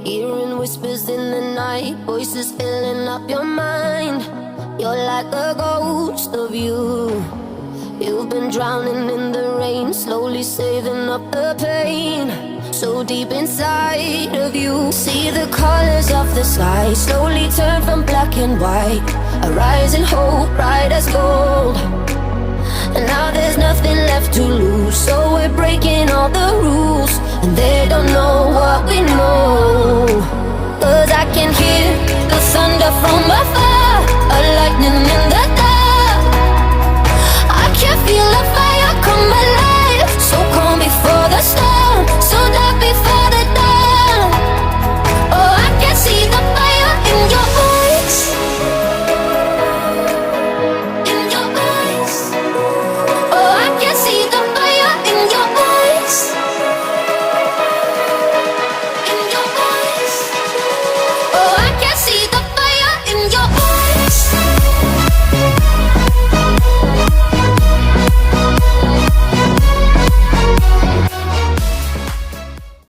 Hearing whispers in the night, voices filling up your mind. You're like a ghost of you. You've been drowning in the rain, slowly saving up the pain. So deep inside of you, see the colors of the sky slowly turn from black and white. A rising hope, bright as gold. And now there's nothing left to lose, so we're breaking all the rules. And they don't know